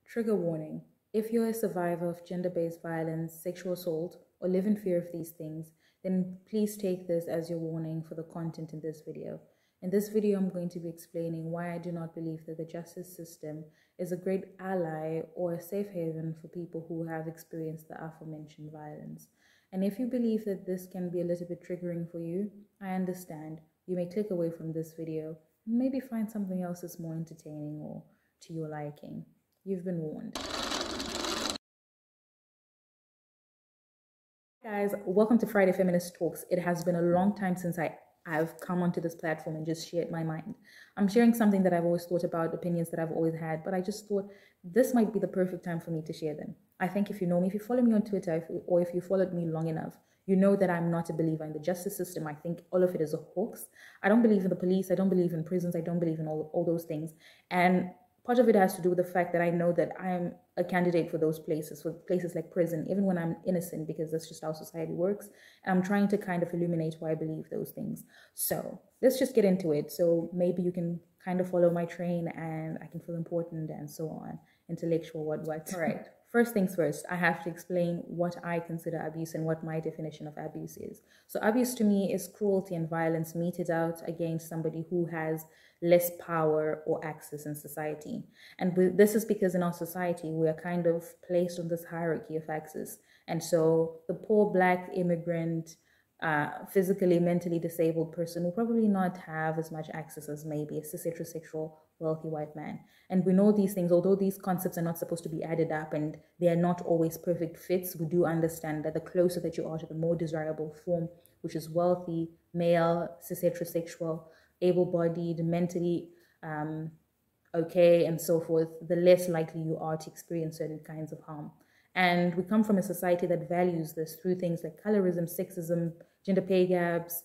Trigger warning. If you're a survivor of gender-based violence, sexual assault, or live in fear of these things, then please take this as your warning for the content in this video. In this video, I'm going to be explaining why I do not believe that the justice system is a great ally or a safe haven for people who have experienced the aforementioned violence. And if you believe that this can be a little bit triggering for you, I understand. You may click away from this video and maybe find something else that's more entertaining or to your liking. You've been warned. Guys, welcome to Friday Feminist Talks. It has been a long time since I've come onto this platform and just shared my mind. I'm sharing something that I've always thought about, opinions that I've always had, but I just thought this might be the perfect time for me to share them. I think if you know me, if you follow me on Twitter, or if you followed me long enough, you know that I'm not a believer in the justice system. I think all of it is a hoax. I don't believe in the police. I don't believe in prisons. I don't believe in all those things. And part of it has to do with the fact that I know that I'm a candidate for those places, for places like prison, even when I'm innocent, because that's just how society works. And I'm trying to kind of illuminate why I believe those things. So let's just get into it. So maybe you can kind of follow my train and I can feel important and so on. Intellectual, what. All right. First things first, I have to explain what I consider abuse and what my definition of abuse is. So abuse to me is cruelty and violence meted out against somebody who has less power or access in society. And this is because in our society, we are kind of placed on this hierarchy of access. And so the poor Black immigrant, physically, mentally disabled person will probably not have as much access as maybe a cis heterosexual wealthy white man. And we know these things, although these concepts are not supposed to be added up and they are not always perfect fits, we do understand that the closer that you are to the more desirable form, which is wealthy, male, cis heterosexual, able-bodied, mentally okay, and so forth, the less likely you are to experience certain kinds of harm. And we come from a society that values this through things like colorism, sexism, gender pay gaps,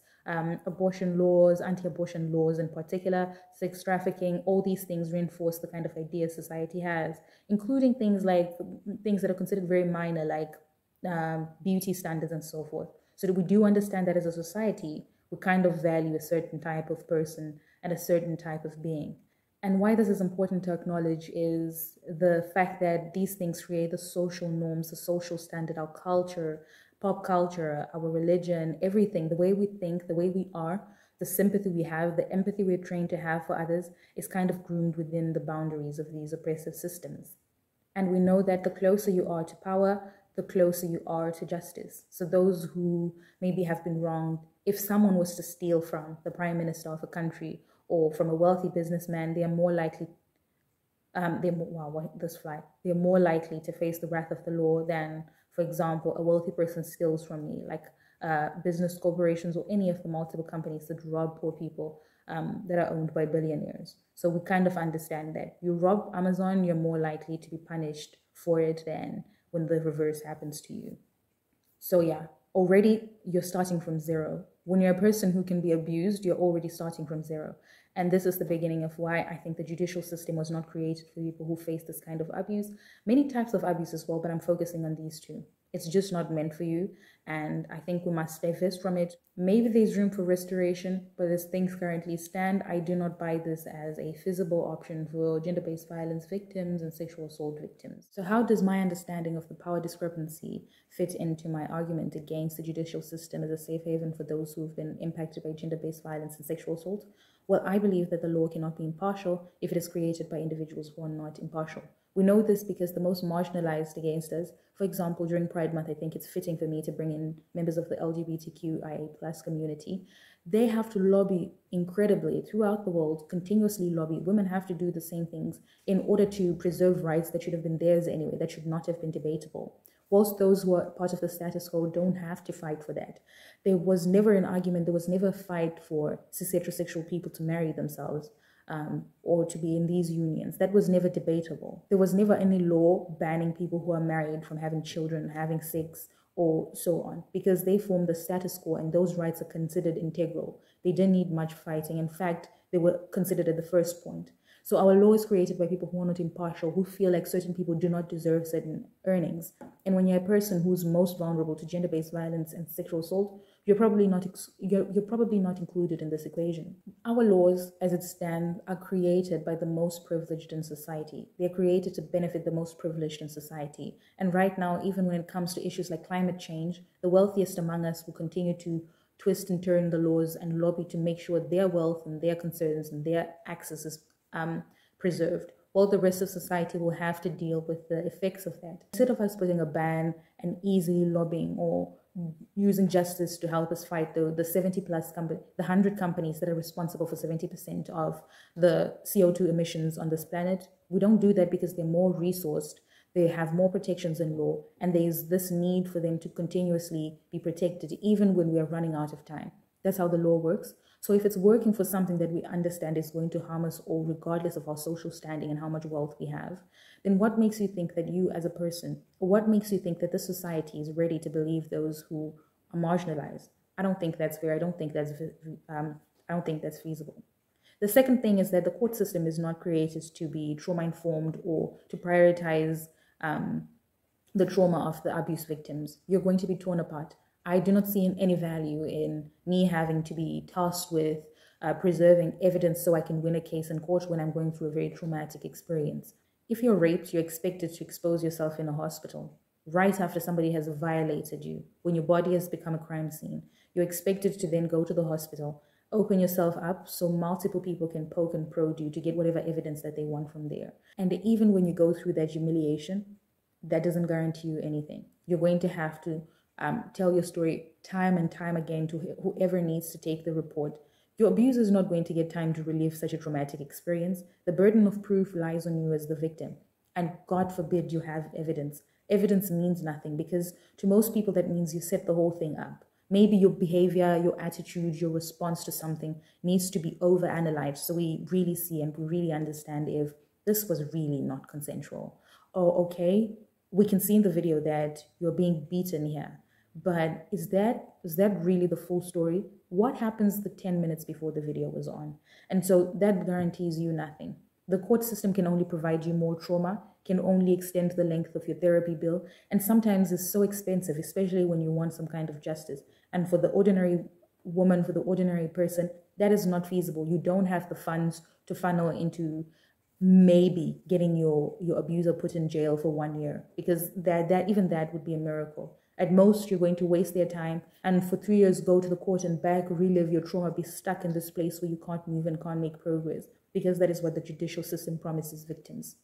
abortion laws, anti-abortion laws in particular, sex trafficking. All these things reinforce the kind of idea society has, including things like things that are considered very minor, like beauty standards and so forth. So that we do understand that as a society, we kind of value a certain type of person and a certain type of being. And why this is important to acknowledge is the fact that these things create the social norms, the social standard, our culture, pop culture, our religion, everything, the way we think, the way we are, the sympathy we have, the empathy we're trained to have for others is kind of groomed within the boundaries of these oppressive systems. And we know that the closer you are to power, the closer you are to justice. So those who maybe have been wronged, if someone was to steal from the prime minister of a country or from a wealthy businessman, they are more likely they're more likely to face the wrath of the law than, for example, a wealthy person steals from me, like business corporations or any of the multiple companies that rob poor people that are owned by billionaires. So we kind of understand that you rob Amazon, you're more likely to be punished for it than when the reverse happens to you. So yeah, already you're starting from zero. When you're a person who can be abused, you're already starting from zero. And this is the beginning of why I think the judicial system was not created for people who face this kind of abuse. Many types of abuse as well, but I'm focusing on these two. It's just not meant for you, and I think we must divest from it. Maybe there's room for restoration, but as things currently stand, I do not buy this as a feasible option for gender-based violence victims and sexual assault victims. So how does my understanding of the power discrepancy fit into my argument against the judicial system as a safe haven for those who've been impacted by gender-based violence and sexual assault? Well, I believe that the law cannot be impartial if it is created by individuals who are not impartial. We know this because the most marginalized against us, for example, during Pride Month, I think it's fitting for me to bring in members of the LGBTQIA+ community. They have to lobby incredibly throughout the world, continuously lobby. Women have to do the same things in order to preserve rights that should have been theirs anyway, that should not have been debatable. Whilst those who are part of the status quo don't have to fight for that. There was never an argument, there was never a fight for cis heterosexual people to marry themselves or to be in these unions. That was never debatable. There was never any law banning people who are married from having children, having sex, or so on, because they form the status quo and those rights are considered integral. They didn't need much fighting. In fact, they were considered at the first point. So our law is created by people who are not impartial, who feel like certain people do not deserve certain earnings. And when you're a person who's most vulnerable to gender-based violence and sexual assault, you're probably not included in this equation. Our laws, as it stands, are created by the most privileged in society. They're created to benefit the most privileged in society. And right now, even when it comes to issues like climate change, the wealthiest among us will continue to twist and turn the laws and lobby to make sure their wealth and their concerns and their access is preserved, while the rest of society will have to deal with the effects of that. Instead of us putting a ban and easily lobbying or using justice to help us fight the 70 plus company, the 100 companies that are responsible for 70% of the CO2 emissions on this planet, we don't do that because they're more resourced, they have more protections in law, and there's this need for them to continuously be protected even when we are running out of time. That's how the law works. So if it's working for something that we understand is going to harm us all, regardless of our social standing and how much wealth we have, then what makes you think that you as a person, or what makes you think that this society is ready to believe those who are marginalized? I don't think that's fair. I don't think that's feasible. The second thing is that the court system is not created to be trauma-informed or to prioritize the trauma of the abuse victims. You're going to be torn apart. I do not see any value in me having to be tasked with preserving evidence so I can win a case in court when I'm going through a very traumatic experience. If you're raped, you're expected to expose yourself in a hospital right after somebody has violated you. When your body has become a crime scene, you're expected to then go to the hospital, open yourself up so multiple people can poke and prod you to get whatever evidence that they want from there. And even when you go through that humiliation, that doesn't guarantee you anything. You're going to have to tell your story time and time again to whoever needs to take the report. Your abuser is not going to get time to relive such a traumatic experience. The burden of proof lies on you as the victim. And God forbid you have evidence. Evidence means nothing because to most people that means you set the whole thing up. Maybe your behavior, your attitude, your response to something needs to be overanalyzed so we really see and we really understand if this was really not consensual. Or okay, we can see in the video that you're being beaten here. But is that really the full story? What happens the 10 minutes before the video was on? And so that guarantees you nothing. The court system can only provide you more trauma, can only extend the length of your therapy bill, and sometimes is so expensive, especially when you want some kind of justice. And for the ordinary woman, for the ordinary person, that is not feasible. You don't have the funds to funnel into maybe getting your abuser put in jail for 1 year, because that would be a miracle. At most, you're going to waste their time and for 3 years go to the court and back, relive your trauma, be stuck in this place where you can't move and can't make progress, because that is what the judicial system promises victims.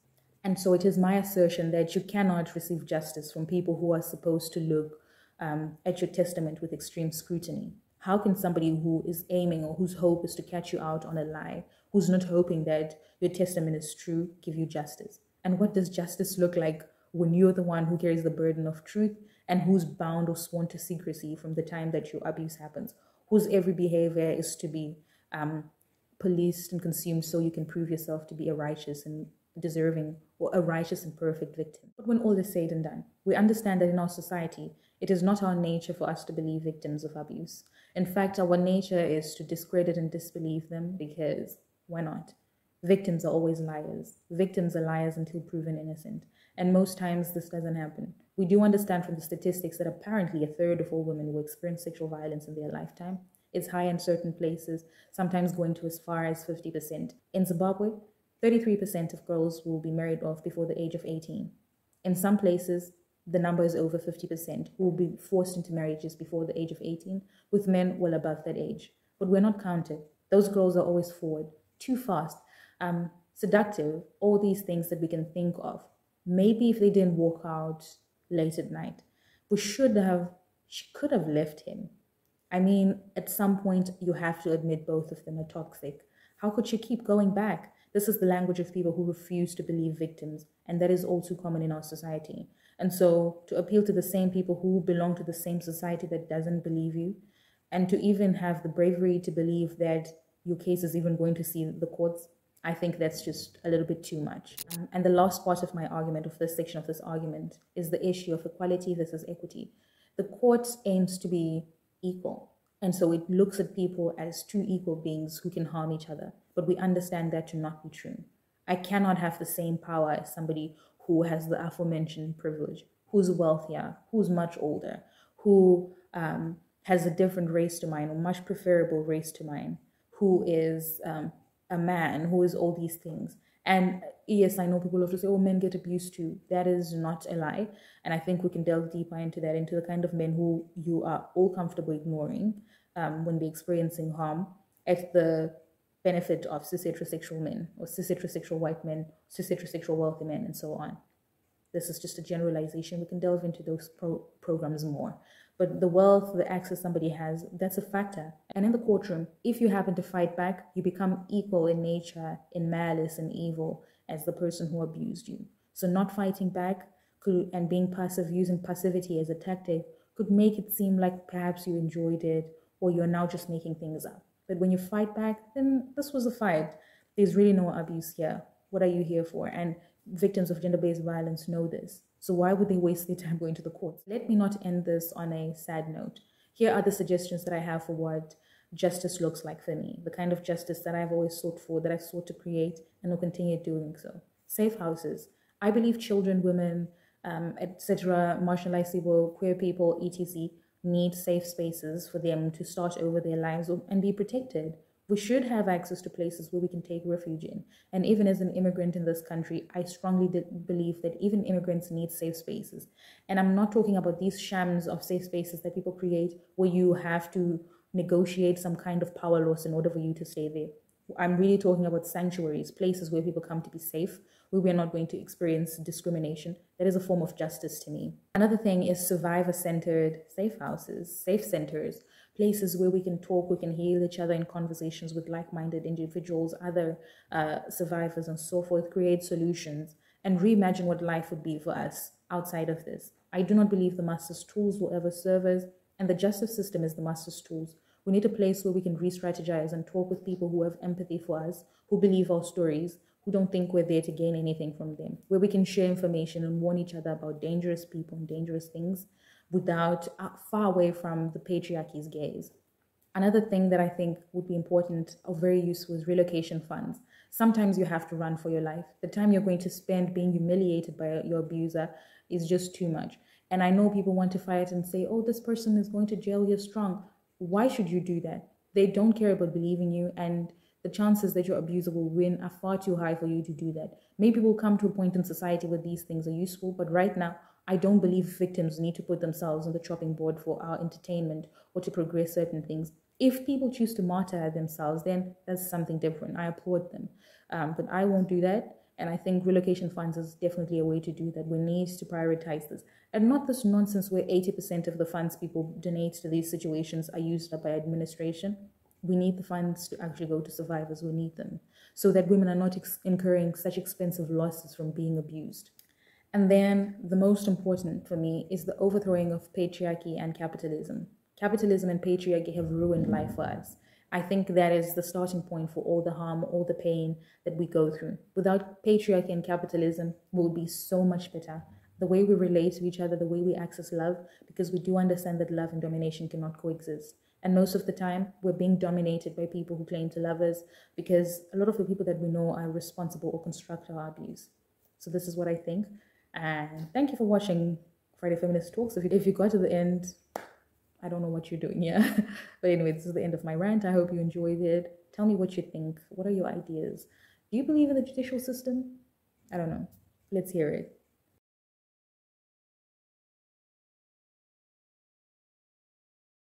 And so it is my assertion that you cannot receive justice from people who are supposed to look at your testament with extreme scrutiny. How can somebody who is aiming or whose hope is to catch you out on a lie, who's not hoping that your testament is true, give you justice? And what does justice look like when you're the one who carries the burden of truth and who's bound or sworn to secrecy from the time that your abuse happens, whose every behavior is to be policed and consumed so you can prove yourself to be a righteous and deserving or a righteous and perfect victim? But when all is said and done, we understand that in our society, it is not our nature for us to believe victims of abuse. In fact, our nature is to discredit and disbelieve them because why not? Victims are always liars. Victims are liars until proven innocent. And most times this doesn't happen. We do understand from the statistics that apparently 1/3 of all women will experience sexual violence in their lifetime. It's high in certain places, sometimes going to as far as 50%. In Zimbabwe, 33% of girls will be married off before the age of 18. In some places, the number is over 50% who will be forced into marriages before the age of 18, with men well above that age. But we're not counted. Those girls are always forward, too fast, seductive, all these things that we can think of. Maybe if they didn't walk out late at night, she could have left him. I mean, at some point, you have to admit both of them are toxic. How could she keep going back? This is the language of people who refuse to believe victims, and that is all too common in our society. And so to appeal to the same people who belong to the same society that doesn't believe you, and to even have the bravery to believe that your case is even going to see the courts, I think that's just a little bit too much. And the last part of my argument, of this section of this argument, is the issue of equality versus equity. The court aims to be equal, and so it looks at people as two equal beings who can harm each other, but we understand that to not be true. I cannot have the same power as somebody who has the aforementioned privilege, who's wealthier, who's much older, who has a different race to mine, or much preferable race to mine, who is a man, who is all these things. And yes, I know people love to say, oh, men get abused too. That is not a lie. And I think we can delve deeper into that, into the kind of men who you are all comfortable ignoring when they're experiencing harm at the benefit of cis heterosexual men, or cis heterosexual white men, cis heterosexual wealthy men, and so on. This is just a generalization. We can delve into those programs more. But the wealth, the access somebody has, that's a factor. And in the courtroom, if you happen to fight back, you become equal in nature, in malice and evil as the person who abused you. So not fighting back and being passive, using passivity as a tactic, could make it seem like perhaps you enjoyed it, or you're now just making things up. But when you fight back, then this was a fight. There's really no abuse here. What are you here for? And victims of gender-based violence know this. So why would they waste their time going to the courts? Let me not end this on a sad note. Here are the suggestions that I have for what justice looks like for me, the kind of justice that I've always sought for, that I've sought to create, and will continue doing so. Safe houses. I believe children, women, etc., marginalized people, queer people, etc., need safe spaces for them to start over their lives and be protected. We should have access to places where we can take refuge in. And even as an immigrant in this country, I strongly believe that even immigrants need safe spaces. And I'm not talking about these shams of safe spaces that people create where you have to negotiate some kind of power loss in order for you to stay there. I'm really talking about sanctuaries, places where people come to be safe, where we're not going to experience discrimination. That is a form of justice to me. Another thing is survivor-centered safe houses, safe centers, places where we can talk, we can heal each other in conversations with like-minded individuals, other survivors and so forth, create solutions and reimagine what life would be for us outside of this. I do not believe the master's tools will ever serve us, and the justice system is the master's tools. We need a place where we can re-strategize and talk with people who have empathy for us, who believe our stories, who don't think we're there to gain anything from them, where we can share information and warn each other about dangerous people and dangerous things without far away from the patriarchy's gaze. Another thing that I think would be important or very useful is relocation funds. Sometimes you have to run for your life. The time you're going to spend being humiliated by your abuser is just too much. And I know people want to fight and say, oh, this person is going to jail, you're strong. Why should you do that? They don't care about believing you, and the chances that your abuser will win are far too high for you to do that. Maybe we'll come to a point in society where these things are useful, but right now, I don't believe victims need to put themselves on the chopping board for our entertainment or to progress certain things. If people choose to martyr themselves, then that's something different. I applaud them. But I won't do that. And I think relocation funds is definitely a way to do that. We need to prioritize this. And not this nonsense where 80% of the funds people donate to these situations are used up by administration. We need the funds to actually go to survivors who need them, so that women are not incurring such expensive losses from being abused. And then the most important for me is the overthrowing of patriarchy and capitalism. Capitalism and patriarchy have ruined life for us. I think that is the starting point for all the harm, all the pain that we go through. Without patriarchy and capitalism, we will be so much better. The way we relate to each other, the way we access love, because we do understand that love and domination cannot coexist. And most of the time, we're being dominated by people who claim to love us, because a lot of the people that we know are responsible or construct our abuse. So this is what I think. And thank you for watching Friday Feminist Talks. If you got to the end, I don't know what you're doing here. But anyway, this is the end of my rant. I hope you enjoyed it. Tell me what you think. What are your ideas? Do you believe in the judicial system? I don't know. Let's hear it.